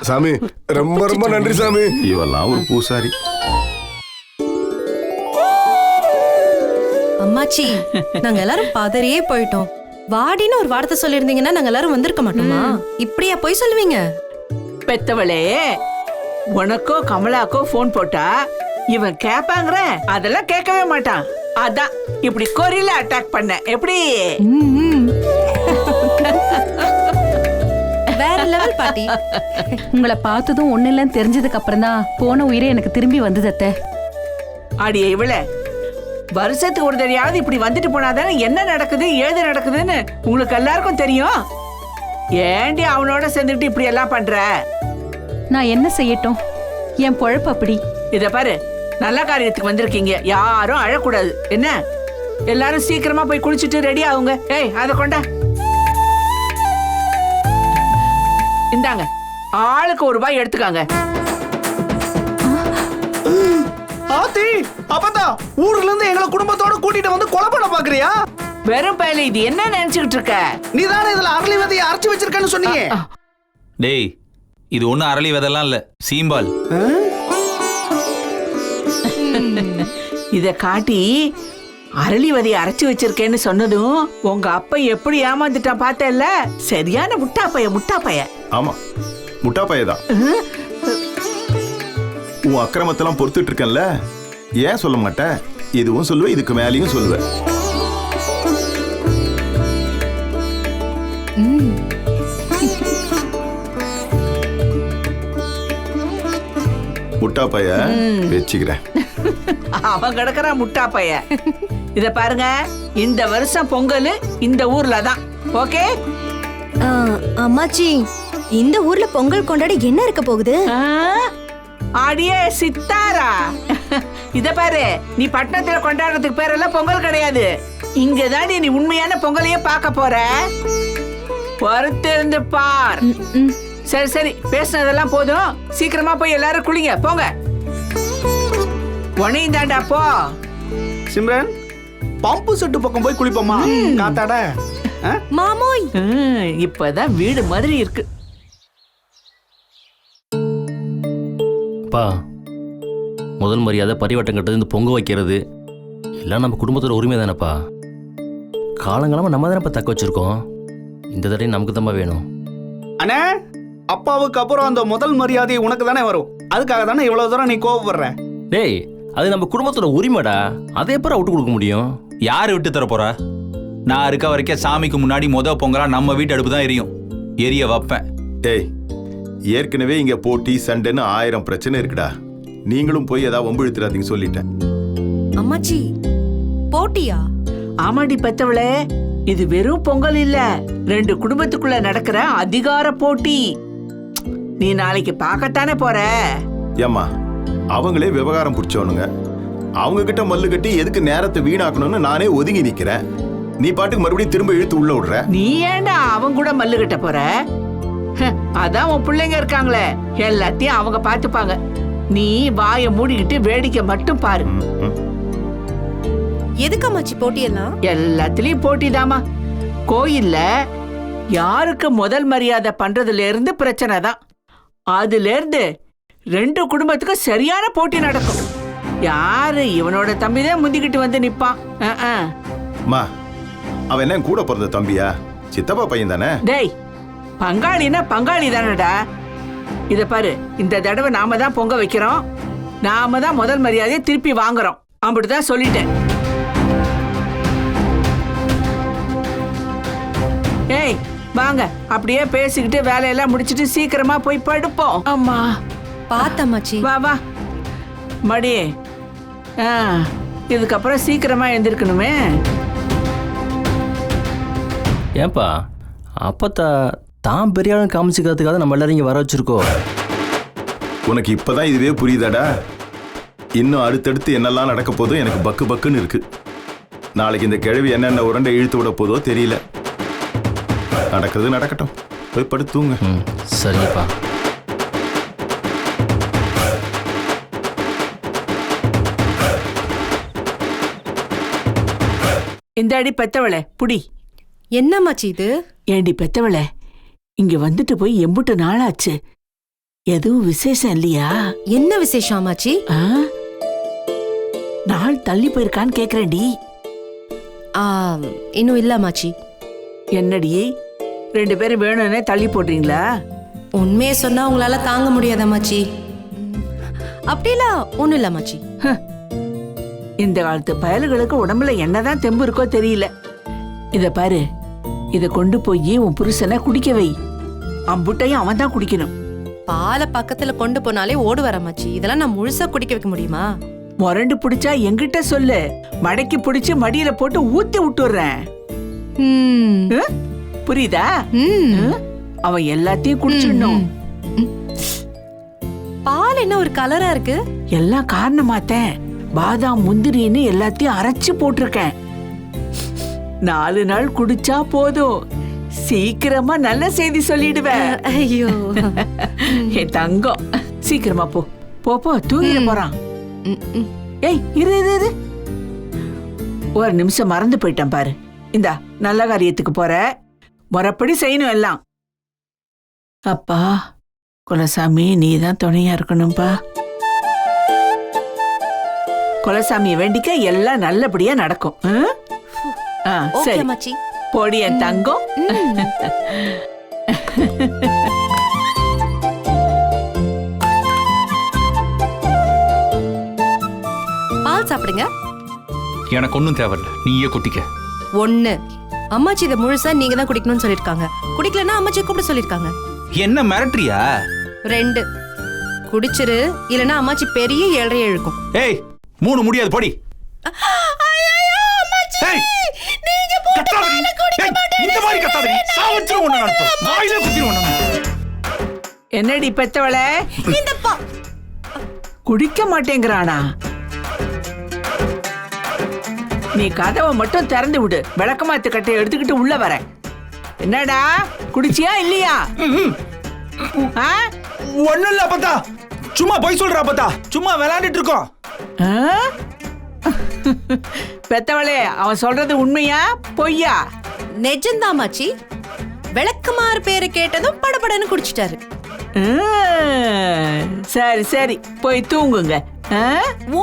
சாமி ரொம்ப ரொம்ப நன்றி சாமி. இவெல்லாம் ஒரு பூசாரி. அம்மாச்சி, நாங்க எல்லாரும் பதறியே போயிட்டோம். வாடின்னு ஒரு வார்த்தை சொல்லிருந்தீங்கன்னா நாங்க எல்லாரும் வந்திருக்க மாட்டோமா? இப்படியா போய் சொல்லுவீங்க? பெத்தவளே, உனக்கோ கமலாக்கோ போன் போட்டா இவன் கேப்பாங்கற அதெல்லாம் கேட்கவே மாட்டான். அதான் இப்படி கொரில அட்டாக் பண்ண. எப்படி? வேற லெவல் பாட்டி. உங்களை பார்த்ததும் ஒண்ணு இல்லன்னு தெரிஞ்சதுக்கு அப்புறம் தான் போன உயிரே எனக்கு திரும்பி வந்தது அத்தை. அடியே இவள, வருஷத்துக்கு ஒரு தடையாவது இப்படி வந்துட்டு போனாதானே என்ன நடக்குது ஏது நடக்குதுன்னு உங்களுக்கு எல்லாருக்கும் தெரியும். ஏண்டி அவனோட சேர்ந்துட்டு இப்படி எல்லாம் பண்ற? நான் என்ன செய்யட்டும், என் பொழப்பு அப்படி. இத பாரு, நல்ல காரியத்துக்கு வந்திருக்கீங்க, யாரும் அழக்கூடாது. என்ன, எல்லாரும் சீக்கிரமா போய் குளிச்சுட்டு ரெடி ஆகுங்க. ஏய், அத கொண்டா. இந்தாங்க, ஆளுக்கு ₹1 எடுத்துக்காங்க. ஆத்தி, அப்பதா ஊர்ல இருந்து எங்களை குடும்பத்தோட கூட்டிட்டு வந்து கொலை பண்ண பாக்குறியா? வெறும் பயல, இது என்ன நினைச்சுக்கிட்டு இருக்க? நீதானே இதுல அரளி விதையை அரைச்சு வச்சிருக்கன்னு சொன்னீங்க. டேய், இது ஒன்னும் அரளி விதெல்லாம் இல்ல, சீம்பால். இத காட்டி அரளி விதையை அரைச்சு வச்சிருக்கேன்னு சொன்னதும் உங்க அப்பா எப்படி ஏமாந்துட்டான் பார்த்தல. சரியான முட்டாப்பைய. ஆமா, முட்டா பையதான். உன் அக்கிரமத்தெல்லாம் பொறுத்துட்டு இருக்கேன்ல, ஏன் சொல்ல மாட்டேன்? இதுவும் சொல்லுவேன், இதுக்கு மேலேயும் சொல்லுவேன். முட்டா பைய வச்சுக்கிறேன். அவன் கிடக்குறான் முட்டாப்பைய. இத பாருங்க, இந்த வருஷம் பொங்கல் இந்த ஊர்ல தான். ஓகே? அம்மாச்சி, இந்த ஊர்ல பொங்கல் கொண்டாட என்ன இருக்க போகுது? அடியே சித்தாரா, இத பாரு, நீ பட்டணத்துல கொண்டாடுறதுக்கு பேரெல்லாம் பொங்கல் கிடையாது. இங்கதான் நீ உண்மையான பொங்கலையே பார்க்க போற. பொறுத்திருந்து பார். சரி சரி, பேசினதெல்லாம் போதும். சீக்கிரமா போய் எல்லாரும் குளிங்க, போங்க. உனையும் தாண்டா போ. சிம்ரன், பம்பு செட்டு பக்கம் போய் குளிப்போமா? காத்தாட மாமோய், இப்பதான் வீடு மாதிரி இருக்கு. அப்பா, முதல் மரியாதை பரிவட்டம் கட்டுறது, இந்த பொங்க வைக்கிறது எல்லாம் நம்ம குடும்பத்தோட உரிமை தானேப்பா. காலங்காலமாக நம்ம தானேப்பா தக்க வச்சிருக்கோம். இந்த தடவை நமக்கு தான்ப்பா வேணும். அண்ணே, அப்பாவுக்கு அப்புறம் அந்த முதல் மரியாதை உனக்கு தானே வரும். அதுக்காக தானே இவ்வளவு தூரம் நீ கோவப்படுற. டேய், அது நம்ம குடும்பத்தோட உரிமைடா. அதை எப்பறம் விட்டு கொடுக்க முடியும்? யாரு விட்டு தர போறா? நான் இருக்க வரைக்கும் சாமிக்கு முன்னாடி பொங்கலா நம்ம வீட்டு அடுப்பு தான் எரியும். எரிய வைப்பேன். டேய், ஏற்கனவே இங்க போட்டி சண்டைன்னு 1000 பிரச்சனை இருக்குடா. நீங்களும் போய் ஏதாவது வம்பு இழுத்துறாதீங்க சொல்லிட்டேன். அம்மாச்சி, போட்டியா? ஆமாடி பெத்தவளே, இது வெறும் பொங்கல் இல்ல, 2 குடும்பத்துக்குள்ள நடக்கிற அதிகார போட்டி. நீ நாளைக்கு பார்க்கத்தானே போற. ஏம்மா, அவங்களே விவகாரம் பிடிச்சவனுங்க. அவங்க கிட்ட மல்லு கட்டி எதுக்கு நேரத்தை வீணாக்கணும்னு நானே ஒதுங்கி நிக்கிறேன். நீ பாட்டுக்கு மறுபடியும் திரும்ப இழுத்து உள்ள விடுற. நீ ஏண்டா அவங்க கூட மல்லு கட்ட போற? அதான் உன் பிள்ளைங்க இருக்காங்களே, எல்லாத்தையும் அவங்க பாத்துப்பாங்க. நீ வாயை மூடிக்கிட்டு வேடிக்கை மட்டும் பாரு. எதுக்கு அம்மாச்சி போட்டியெல்லாம்? எல்லாத்துலயும் போட்டிதாமா. கோயில்ல யாருக்கு முதல் மரியாதை பண்றதுல இருந்து பிரச்சனை தான். அதுல இருந்து 2 குடும்பத்துக்கு சரியான போட்டி நடக்கும். யாரு இவனோட தம்பிதான் முந்திக்கிட்டு வந்து நிப்பான். மா, அவன் என்ன கூட பிறந்த தம்பியா? சித்தப்பா பையன் தானே. டேய், பங்காளினா பங்காளி தானடா. இத பாரு, இந்த தடவை நாம தான் பொங்க வைக்கிறோம், நாம தான் முதல் மரியாதையை திருப்பி வாங்குறோம். அப்படிதான் சொல்லிட்டேன். ஏய் வாங்க, அப்படியே பேசிக்கிட்டு வேலையெல்லாம் முடிச்சிட்டு சீக்கிரமா போய் படுப்போம். அம்மா பாத்தம்மாச்சி, வா வா மடி. இதுக்கப்புறம் சீக்கிரமா எழுந்திருக்கணுமே. ஏன்பா, அப்பத்தா தான் பெரிய ஆளும் காமிச்சுக்கிறதுக்காக நம்ம எல்லாரும் இங்கே வர வச்சிருக்கோம். உனக்கு இப்பதான் இதுவே புரியுதாடா? இன்னும் அடுத்தடுத்து என்னெல்லாம் நடக்க போதோ எனக்கு பக்கு பக்குன்னு இருக்கு. நாளைக்கு இந்த கிழவி என்னென்ன உரண்டை இழுத்து விட போதோ தெரியல. நடக்கிறது நடக்கட்டும், போய் படுத்துங்க. சரிப்பா. இந்த அடி பெத்தவளே புடி. என்னம்மாச்சி இது? ஏண்டி பெத்தவளே, இங்க வந்துட்டு போய் எம்புட்டு நாளாச்சு. எதுவும் விசேஷம் இல்லையா? என்ன விசேஷம் அம்மாச்சி? ஆ? நாள் தள்ளி போயிருக்கான்னு கேக்குறேன்டி. இன்னும் இல்ல அம்மாச்சி. என்னடி 2 பேரும் வேணும்னே தள்ளி போடுறீங்களா? உண்மையை சொன்னா உங்களால தாங்க முடியாது அம்மாச்சி. அப்படிலாம் ஒண்ணும் இல்ல அம்மாச்சி. இந்த காலத்து பயல்களுக்கு உடம்புல என்னதான் தெம்பு இருக்கோ தெரியல. இத பாரு, இத கொண்டு போய் உன் புருஷனை குடிக்க வை. அம்புட்டையும் அவன் தான் குடிக்கணும். பாலை பக்கத்துல கொண்டு போனாலே ஓடு வர அம்மாச்சி. இதெல்லாம் நான் முழுசா குடிக்க வைக்க முடியுமா? முரண்டு பிடிச்சா என்கிட்ட சொல்லு, மடக்கி பிடிச்சு மடியில போட்டு ஊத்தி விட்டுறேன். புரியுதா? அவன் எல்லாத்தையும் குடிச்சிடணும். பால் என்ன ஒரு கலரா இருக்கு? எல்லாம் காரணமாத்தேன். பாதாம் முந்திரின்னு எல்லாத்தையும் அரைச்சு போட்டிருக்கேன். 4 நாள் குடிச்சா போதும், சீக்கிரமா நல்ல செய்தி சொல்லிடுவேன். ஐயோ என் தங்கம், சீக்கிரமா போ போ போ, தூங்கிட போறான். ஏய் இரு இரு இரு, ஒரு நிமிஷம் மறந்து போயிட்டேன் பாரு. இந்தா, நல்ல காரியத்துக்கு போற, முறைப்படி செய்யணும் எல்லாம். அப்பா குலசாமி, நீதான் துணையா இருக்கணும்பா. குலசாமியை வேண்டிக்க எல்லாம் நல்லபடியா நடக்கும். சரி அம்மாச்சி. போடி என் தங்கம். பால் சாப்பிடுங்க. எனக்கு ஒன்றும் தேவையில்ல, நீயே குட்டிக்க. 1 அம்மாச்சி இதை முழுசா நீங்க தான் குடிக்கணும்னு சொல்லிருக்காங்க. குடிக்கலன்னா அம்மாச்சி கூப்பிட சொல்லிருக்காங்க. என்ன மிரட்டுறியா? 2 குடிச்சிரு, இல்லனா அம்மாச்சி பெரிய 7.5 இழுக்கும். ஏய் 3 முடியாது, போடி. ஏய், கத்தாதடி. ஏய், இந்த மாதிரி கத்தாதடி. சாவச்சிரும் உன்னை நான். வாயில குத்திரும் உன்னை. என்னடி பெத்தவளே, குடிக்க மாட்டேங்கிறானா? நீ கதவை மட்டும் திறந்து விடு, விளக்கமாத்து கட்டையை எடுத்துக்கிட்டு உள்ள வர. என்னடா குடிச்சியா இல்லையா? ஒண்ணும் இல்ல அப்பத்தா, சும்மா போய் சொல்ற அப்பத்தா, சும்மா விளையாண்டுட்டு இருக்கோம். பெத்தவளே, அவன் சொல்றது உண்மையா பொய்யா? நெஜம்தான் அம்மாச்சி. விளக்குமாறு பேரை கேட்டதும் படபடன்னு குடிச்சிட்டாரு. சரி சரி, போய் தூங்குங்க.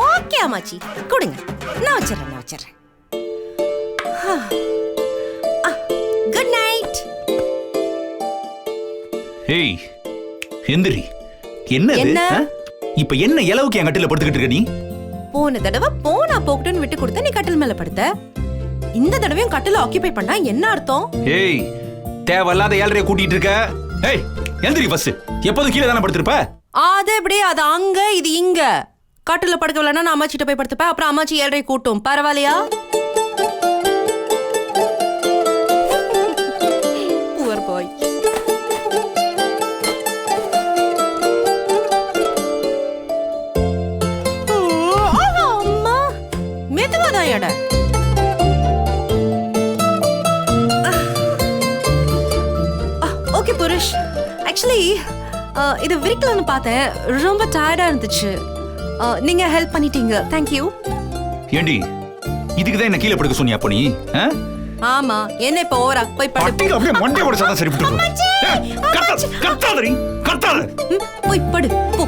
ஓகே அம்மாச்சி, கொடுங்க. நான் வச்சிடறேன். Good night. ஏய் எந்திரி. என்ன இப்ப என்ன இலவுக்கு என் கட்டில படுத்துக்கிட்டு இருக்க நீ? போன தடவை போனா போகட்டும்னு விட்டு கொடுத்த, நீ கட்டில் மேல படுத்த. இந்த தடவையும் கட்டில ஆக்கியபை பண்ணா என்ன அர்த்தம்? ஏய், தேவையில்லாத 7.5 கூட்டிட்டு இருக்க. ஏய் எந்திரி ஃபர்ஸ்ட். எப்போதும் கீழே தானே படுத்திருப்ப. அது எப்படி? அது அங்க, இது இங்க. கட்டில படுக்கலன்னா நான் அம்மாச்சிட்ட போய் படுத்துப்பேன். அப்புறம் அம்மாச்சி 7.5 கூட்டும். பரவாயில்லையா? Poor boy. அம்மா மெதுவாதான் எட. ஓகே புருஷ், ஆக்சுவலி இது விரிக்கலன்னு பார்த்தேன். ரொம்ப டயர்டா இருந்துச்சு. நீங்க ஹெல்ப் பண்ணிட்டீங்க. Thank you. ஏண்டி இதுக்கு தான் என்ன கீழே படுக்க சொன்னியா அப்ப நீ? ஆமா, என்ன இப்ப ஓவரா போய் படு. பட்டில அப்படியே மண்டை உடைச்சா தான் சரி விட்டுரு. கத்தாதடி, கத்தாத. போய் படு போ.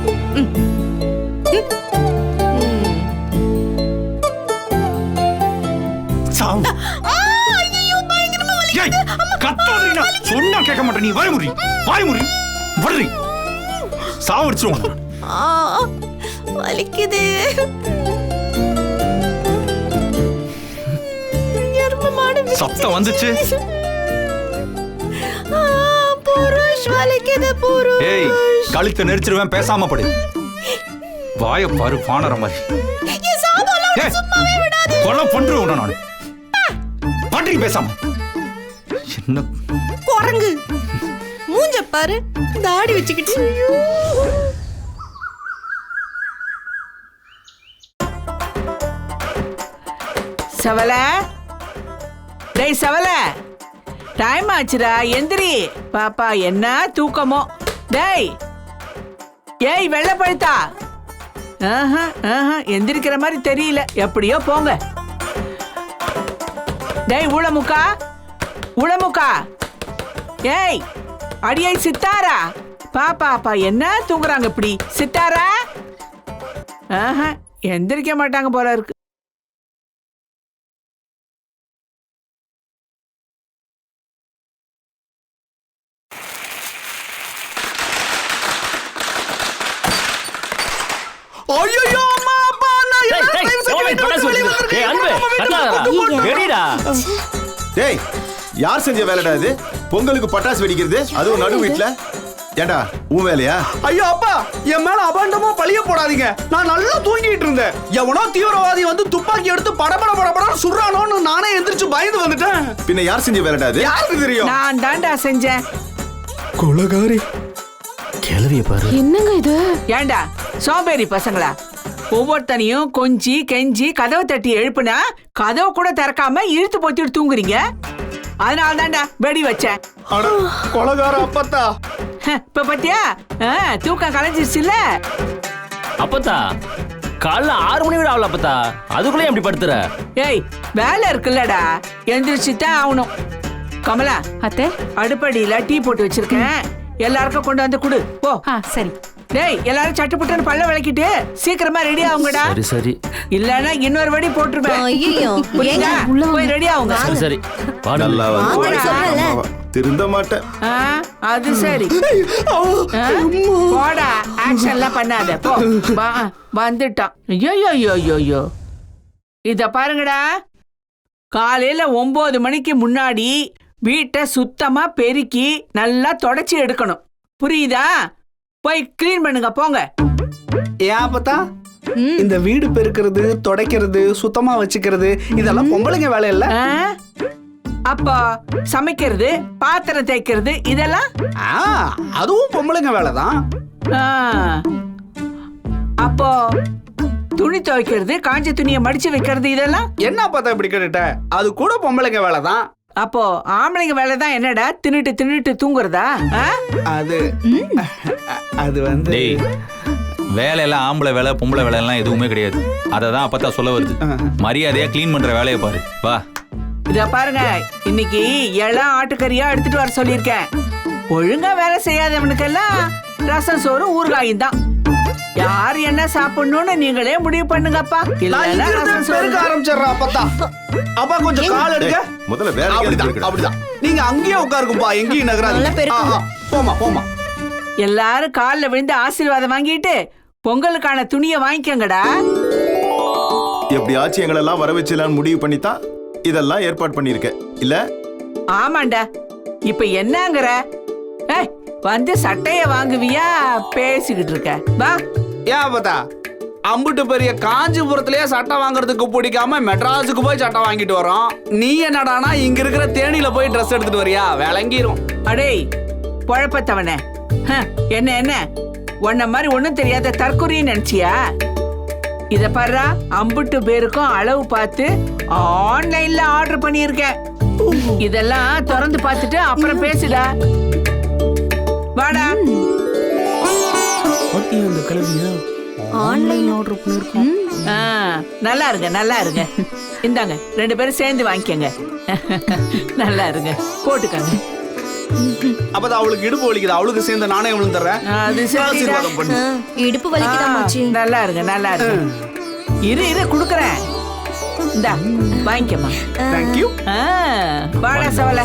சாவு. ஐயோ பயங்கரமா வலிக்குது. கத்தாதடி, நான் சொன்னா கேட்க மாட்டே. நீ வாய் மூடி வர்றி. சாவடிச்சுருவோம். வலிக்குது. சத்தம் வந்துச்சு. புருஷ் வலிக்குது புருஷ். ஏய், கழுத்தை நெரிச்சிருவேன், பேசாம படு. வாய பாரு, பானற மாதிரி. கொலை பண்றேன் நானு. பண்றீ பேசாம. என்ன குரங்கு மூஞ்ச பாரு, தாடி வச்சுக்கிட்டு. சவல, டேய் சவல, டைம் ஆச்சுடா, எந்திரி. பாப்பா என்ன தூக்கமோ. டேய் ஏய் வெள்ளை பழுத்தா, எந்திரிக்கிற மாதிரி தெரியல. எப்படியோ போங்க. டேய் ஊளமுக்கா, ஏய் அடியை சித்தாரா, பாப்பா என்ன தூங்குறாங்க இப்படி? சித்தாரா எந்திரிக்க மாட்டாங்க போல இருக்கு. ஐயோ அம்மா அப்பா நான் டேய், டேய், எவன் பட்டாசு வெடிக்குது? டேய், அன்பு, கத்தாதடா. வெடிடா. டேய் யார் செஞ்ச வேலைடா இது? பொங்கலுக்கு பட்டாசு வெடிக்கிறது, அதுவும் நடு வீட்டுல. ஏண்டா உன் வேலையா? ஐயோ அப்பா என் மேல அபாண்டமா பழிய போடாதீங்க. நான் நல்லா தூங்கிட்டு இருந்தேன். எவனோ தீவிரவாதி வந்து துப்பாக்கி எடுத்து படபட சுடுறானோன்னு நானே எந்திரிச்சு பயந்து வந்துட்டேன். பின்ன யார் செஞ்ச வேலைடா இது? யாருக்கு தெரியும்? நான் தாண்டா செஞ்சேன். கொலகாரி. கேள்வியை பாரு. என்னங்க இது? ஏண்டா சோம்பேறி பசங்களா, ஒவ்வொருத்தனையும் கொஞ்சி கெஞ்சி கதவை தட்டி எழுப்புனா கதவை கூட திறக்காம இழுத்து போத்திட்டு தூங்குறீங்க. அதனால தாண்டா வெடி வச்சேன். அட கொலகார அப்பத்தா. இப்ப பாத்தியா தூக்கம் கலைஞ்சிருச்சுல்ல. அப்பத்தா காலைல 6 மணி விட ஆகல அப்பத்தா, அதுக்குள்ளே எப்படி படுத்துற? ஏய் வேலை இருக்குல்லடா, எந்திரிச்சுதான் ஆகணும். கமலா அத்தை. அடுப்படியில டீ போட்டு வச்சிருக்கேன், எல்லாருக்கும் கொண்டு வந்து குடு போ. சரி. டேய் எல்லாரும் சட்டு புட்டுன்னு பல்ல விளக்கிட்டு சீக்கிரமா ரெடி ஆகுங்கடா. சரி சரி. இல்லன்னா இன்னொரு வடி போட்டுருவேன். ஐயோ புரியுதா? போய் ரெடி ஆகுங்க. சரி சரி. நல்லா வந்து திருந்த மாட்டேன். அது சரி. போடா, ஆக்ஷன்லாம் பண்ணாத போ. வந்துட்டான். ஐயோ இத பாருங்கடா, காலையில 9 மணிக்கு முன்னாடி வீட்டை சுத்தமா பெருக்கி நல்லா தொடச்சி எடுக்கணும். புரியுதா? போய் கிளீன் பண்ணுங்க போங்க. ஏன் அப்பத்தா இந்த வீடு பெருக்கிறது, துடைக்கிறது, சுத்தமா வச்சுக்கிறது இதெல்லாம் பொம்பளைங்க வேலை இல்ல? அப்போ சமைக்கிறது, பாத்திரம் தேய்க்கிறது இதெல்லாம் அதுவும் பொம்பளைங்க வேலைதான். அப்போ துணி துவைக்கிறது, காஞ்ச துணியை மடிச்சு வைக்கிறது இதெல்லாம் என்ன பார்த்தா இப்படி கேட்டுட்ட? அது கூட பொம்பளைங்க வேலைதான். அப்போ ஆம்பளைங்க வேலைதான் என்னடா? தின்னுட்டு தூங்குறதா? அது வந்து வேலையெல்லாம் ஆம்பளை வேலை பொம்பளை வேலை எல்லாம் எதுவுமே கிடையாது. அததான் அப்பதான் சொல்ல வருது. மரியாதையா கிளீன் பண்ற வேலையை பாரு. வா இத பாருங்க, இன்னைக்கு எல்லாம் ஆட்டுக்கறியா எடுத்துட்டு வர சொல்லியிருக்கேன். ஒழுங்கா வேலை செய்யாதவனுக்கெல்லாம் ரசம் சோறு ஊறுகாயும் தான். யார் என்ன சாப்பிடணும்னு நீங்களே முடிவு பண்ணுங்கப்பா. இல்ல ரசம் சோறு ஆரம்பிச்சிடுறா அப்பத்தா. அப்பா கொஞ்சம் கால் எடுங்க. முதல்ல வேற அப்படிதான். நீங்க அங்கேயே உட்காருக்கும்பா, எங்கேயும் நகராதீங்க. போமா. எல்லாரும் கால்ல விழுந்து ஆசீர்வாதம் வாங்கிட்டு பொங்கலுக்கான துணியை வாங்கிக்கங்கடா. எப்படியாச்சும் எங்களெல்லாம் வர வச்சலான்னு முடிவு பண்ணித்தான் இதெல்லாம் ஏற்பாடு பண்ணிருக்க இல்ல? ஆமாண்டா. இப்ப என்னங்கற? வந்து சட்டைய வாங்குவியா பேசிக்கிட்டு இருக்க? வா. ஏன் அப்பத்தா அம்புட்டு பெரிய காஞ்சிபுரத்திலேயே சட்டை வாங்குறதுக்கு பிடிக்காம மெட்ராஸுக்கு போய் சட்டை வாங்கிட்டு வரோம். நீ என்னடானா இங்க இருக்கிற தேனியில போய் ட்ரெஸ் எடுத்துட்டு வரியா? விளங்கிரும். அடேய் பொழப்பத்தவனே, என்ன உன்ன மாதிரி ஒண்ணும் தெரியாத தற்கொலைன்னு நினைச்சியா? இத பாரு, அம்புட்டு பேருக்கும் அளவு பார்த்து ஆன்லைன்ல ஆர்டர் பண்ணியிருக்கேன். இதெல்லாம் திறந்து பார்த்துட்டு அப்புறம் பேசுடா. வாடா. ஆன்லைன் ஆர்டர் பண்ணிருக்கோம். நல்லா இருங்க. இந்தாங்க 2 பேரும் சேர்ந்து வாங்கிக்கங்க. நல்லா இருங்க, போட்டுக்கங்க. அப்பதான் அவளுக்கு இடுப்பு வலிக்குது, அவளுக்கு சேர்ந்து நானே விழுந்துறேன். அது சரி. இடுப்பு வலிக்குதா மச்சி? நல்லா இருங்க. இரு குடுக்குறேன். இந்தா வாங்கிக்கமா. Thank you. வாடா சவல.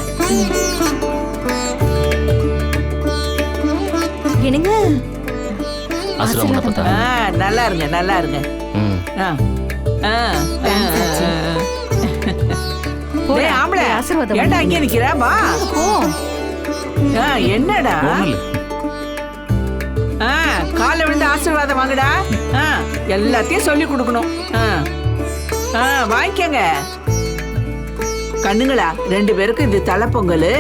என்னங்க ஆசீர்வாதம் அப்பத்தா. நல்லா இருங்க. டேய் ஆம்பளை, ஆசீர்வாதம் ஏன்டா இங்க நிக்கிற? வா போ. என்னடா காலைல விழுந்து ஆசீர்வாதம் வாங்குடா. எல்லாத்தையும் சொல்லி கொடுக்கணும். வாங்கிக்கங்க கண்ணுங்களா. 2 பேருக்கு இது தலை பொங்கல்.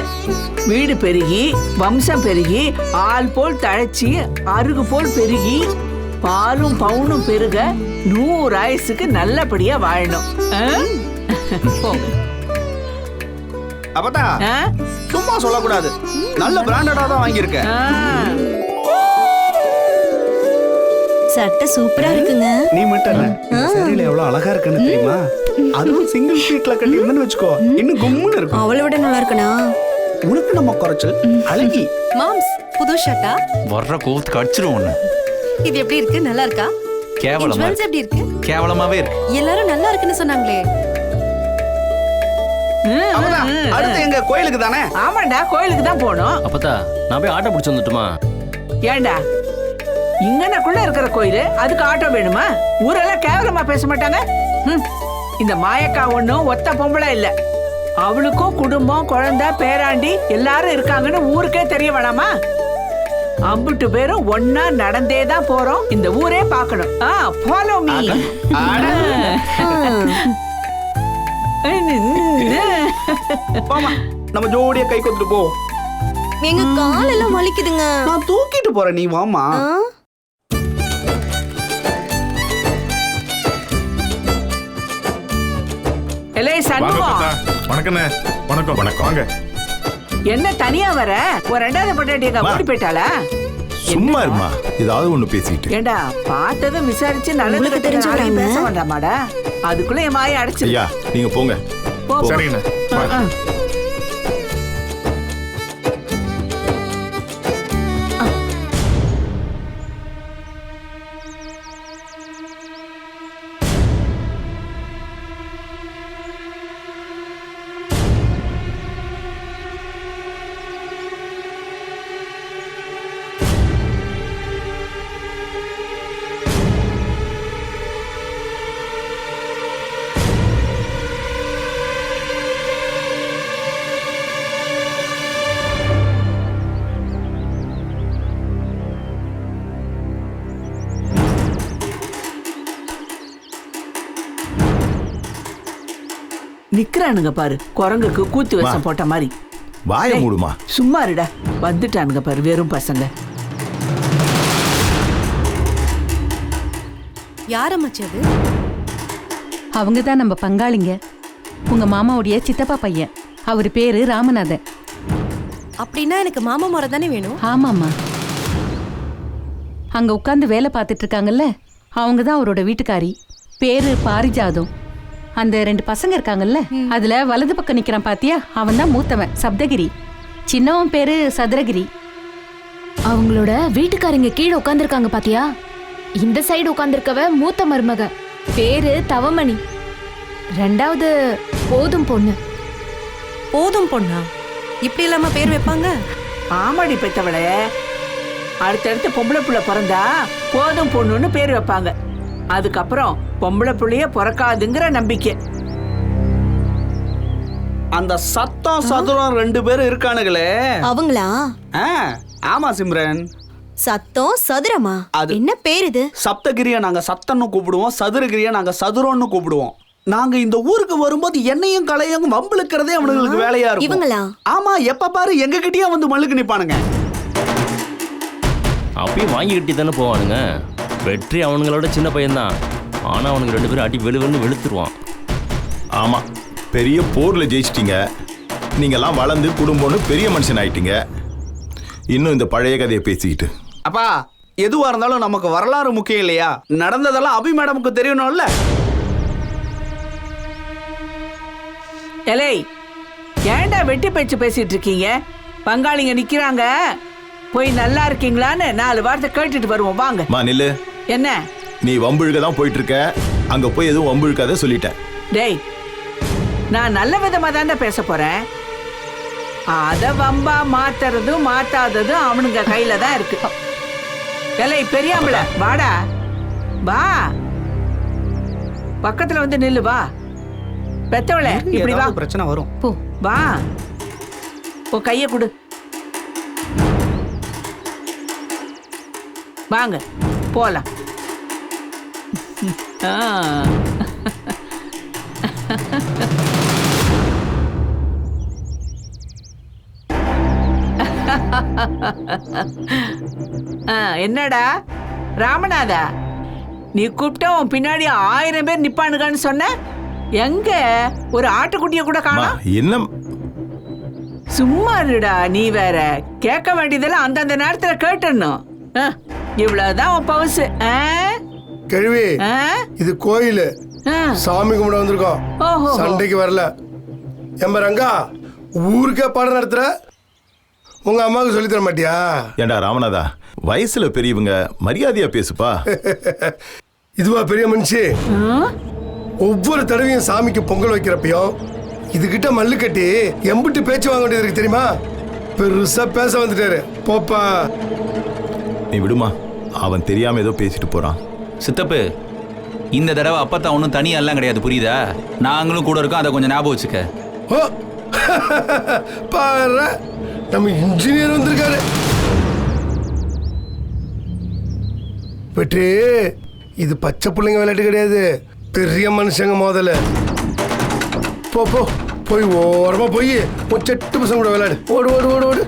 வீடு பெருகி, வம்சம் பெருகி, ஆள் போல் தழைச்சி, அருகு போல் பெருகி, பாலும் பவுனும் பெருக 100 ஆயுசுக்கு நல்லபடியா வாழணும். அப்பதா சும்மா சொல்லக்கூடாது, நல்ல பிராண்டடா தான் வாங்கியிருக்க. சட்டை சூப்பரா இருக்குங்க. நீ மட்டும் இல்ல, சரியில எவ்வளவு அழகா இருக்குன்னு தெரியுமா? அதுவும் சிங்கிள் ஷீட்ல கட்டி இருந்தேன்னு வச்சுக்கோ, இன்னும் கும்முன்னு இருக்கும். அவளை விட நல்லா இருக்கனா? உனக்கு நம்ம குறைச்சல் அழகி. மாம்ஸ் புது ஷர்ட்டா? வர்ற கோவத்துக்கு அடிச்சிரும் ஒண்ணு. இது எப்படி இருக்கு? நல்லா இருக்கா? கேவலமா ஜுவல்ஸ் எப்படி இருக்கு? கேவலமாவே இருக்கு. எல்லாரும் நல்லா இருக்குன்னு சொன்னாங்களே. அவ்வளவுதான். அடுத்து எங்க கோயிலுக்கு தானே? ஆமாண்டா, கோயிலுக்கு தான் போகணும். அப்பத்தா நான் போய் ஆட்டோ பிடிச்சி வந்துட்டுமா? ஏண்டா இங்கனக்குள்ள இருக்கிற கோயில், அதுக்கு ஆட்டோ வேணுமா? ஊரெல்லாம் கேவலமா பேச மாட்டாங்க. இந்த மாயக்கா ஒண்ணும் ஒத்த பொம்பளை இல்ல. அவளுக்கும் குடும்பம், குழந்தை, பேராண்டி எல்லாரும் இருக்காங்கன்னு ஊருக்கே தெரிய வேணாமா? அம்புட்டு பேரும் ஒன்னா நடந்தே தான் போறோம். இந்த ஊரே பார்க்கணும். Follow me. போமா, நம்ம ஜோடியா கை கொத்துட்டு போ. எங்க கால் எல்லாம் வலிக்குதுங்க. நான் தூக்கிட்டு போறேன், நீ வாமா. சண்முகம், வணக்கண்ணே. வணக்கம். வணக்கம். வாங்க. என்ன தனியா வர? ஒரு ரெண்டாவது பொண்டாட்டியக்கா ஓடி போயிட்டாளா? சும்மா இருமா, ஏதாவது ஒண்ணு பேசிட்டு. ஏண்டா பார்த்ததும் விசாரிச்சு நல்லது தெரிஞ்சு பேச வேண்டாமாடா? அதுக்குள்ள என் மாயை அடைச்சு. ஐயா நீங்க போங்க. சரிங்கண்ணே. நிக்கிறானுங்க பாரு, குரங்குக்கு கூத்து வேஷம் போட்ட மாதிரி. வாய மூடுமா. சும்மா இருடா, வந்துட்டானுங்க பாரு வெறும் பசங்க. யாரம்மாச்சு அது? அவங்க தான் நம்ம பங்காளிங்க. உங்க மாமாவுடைய சித்தப்பா பையன். அவர் பேரு ராமநாதன். அப்படின்னா எனக்கு மாமா முறை தானே வேணும். ஆமாம்மா, அங்க உட்கார்ந்து வேலை பார்த்துட்டு இருக்காங்கல்ல, அவங்க தான் அவரோட வீட்டுக்காரி. பேரு பாரிஜாதம். அந்த 2 பசங்க இருக்காங்கல்ல, அதுல வலது பக்கம் நிக்கிறான் பாத்தியா, அவன் தான் மூத்தவன், சப்தகிரி. சின்னவன் பேரு சதுரகிரி. அவங்களோட வீட்டுக்காரங்க கீழே உட்காந்துருக்காங்க பாத்தியா? இந்த சைடு உட்காந்துருக்கவ மூத்த மருமக, பேரு தவமணி. 2வது போதும் பொண்ணு. போதும் பொண்ணா? இப்படி இல்லாம பேர் வைப்பாங்க? ஆமாடி பெத்தவளே, அடுத்தடுத்து பொம்பளை புள்ள பிறந்தா போதும் பொண்ணுன்னு பேர் வைப்பாங்க. அதுக்கப்புறம் பொம்பளை புள்ளைய பிறக்காதுங்கிற நம்பிக்கை. அந்த சத்தம் சதுரம் 2 பேரும் இருக்கானுங்களே, அவங்களா? ஆமா சிம்ரன். சத்தம் சதுரமா? அது என்ன பேர் இது? சப்தகிரியை நாங்க சத்தம்னு கூப்பிடுவோம், சதுரகிரியை நாங்க சதுரம்னு கூப்பிடுவோம். நாங்க இந்த ஊருக்கு வரும்போது என்னையும் கலையும் வம்பிழுக்கிறதே அவனுங்களுக்கு வேலையா இருக்கும். இவங்களா? ஆமா, எப்ப பாரு எங்க கிட்டயே வந்து மல்லுக்கு நிப்பானுங்க. அப்பயும் வாங்கி கட்டி தானே போவானுங்க. வெற்றி அவனுங்களோட சின்ன பையன்தான், ஆனா அவனுக்கு 2 பேரும் அடி வெளுவென்னு வெளுத்துருவான். ஆமா, பெரிய போர்ல ஜெயிச்சிட்டீங்க. நீங்கெல்லாம் வளர்ந்து குடும்பம்னு பெரிய மனுஷன் ஆயிட்டீங்க. இன்னும் இந்த பழைய கதையை பேசிக்கிட்டு. அப்பா, எதுவா இருந்தாலும் நமக்கு வரலாறு முக்கியம் இல்லையா? நடந்ததெல்லாம் அபி மேடமுக்கு தெரியணும்ல. எலை, ஏன்டா வெட்டி பேச்சு பேசிட்டு இருக்கீங்க? பங்காளிங்க நிக்கிறாங்க, போய் நல்லா இருக்கீங்களான்னு 4 வார்த்தை கேட்டுட்டு வருவோம். வாங்க. மா நில்லு. என்ன? நீ வம்புழுக்க தான் போயிட்டு இருக்க, அங்க போய் எதுவும் வம்புழுக்காத சொல்லிட்டேன். டேய், நான் நல்ல விதமா தாண்டா பேச போறேன். அத வம்பா மாத்துறதும் மாத்தாததும் அவனுங்க கையில தான் இருக்கு. எலை பெரியாம்பள, வாடா வா, பக்கத்துல வந்து நில்லு. வா பெத்தவளே, இப்படி வா. பிரச்சனை வரும். போ. வா, உன் கைய கொடு. வாங்க போலாம். என்னடா ராமநாதா, நீ கூப்பிட்டா உன் பின்னாடி 1000 பேர் நிப்பானுங்கன்னு சொன்ன. எங்க ஒரு ஆட்டுக்குட்டிய கூட காணோம். என்ன சும்மா இருடா, நீ வேற. கேட்க வேண்டியதெல்லாம் அந்தந்த நேரத்துல கேட்டுடணும். இவ்வளவுதான் உன் பவுசு. கேள்வி, இது கோயில், சாமி கும்பிட வந்திருக்கோம், ஓஹோ. சண்டைக்கு வரல. எம்ப ரங்கா, ஊருக்கே பாடம் நடத்துற, உங்க அம்மாவுக்கு சொல்லி தர மாட்டியா? ஏண்டா ராமநாதா, வயசுல பெரியவங்க, மரியாதையா பேசுப்பா. இதுவா பெரிய மனுஷி? ஒவ்வொரு தடவையும் சாமிக்கு பொங்கல் வைக்கிறப்பையும் இதுகிட்ட மல்லு கட்டி எம்பிட்டு பேச்சு வாங்க வேண்டியது இருக்கு தெரியுமா? பெருசா பேச வந்துட்டாரு. போப்பா. நீ விடுமா, அவன் தெரியாம ஏதோ பேசிட்டு போறான். சித்தப்பு, இந்த தடவை அப்பத்தான் ஒன்றும் தனியெல்லாம் கிடையாது, புரியுதா? நாங்களும் கூட இருக்கோம், அதை கொஞ்சம் ஞாபகம் வச்சுக்க. ஓ பாரு, நம்ம இன்ஜினியர் வந்திருக்காரு. வெற்றி, இது பச்சை பிள்ளைங்க விளையாட்டு கிடையாது, பெரிய மனுஷங்க. முதல்ல போ போ, போய் ஓரமா போய் செட்டு பசங்க கூட விளையாடு. ஓடு ஓடு ஓடு ஓடு.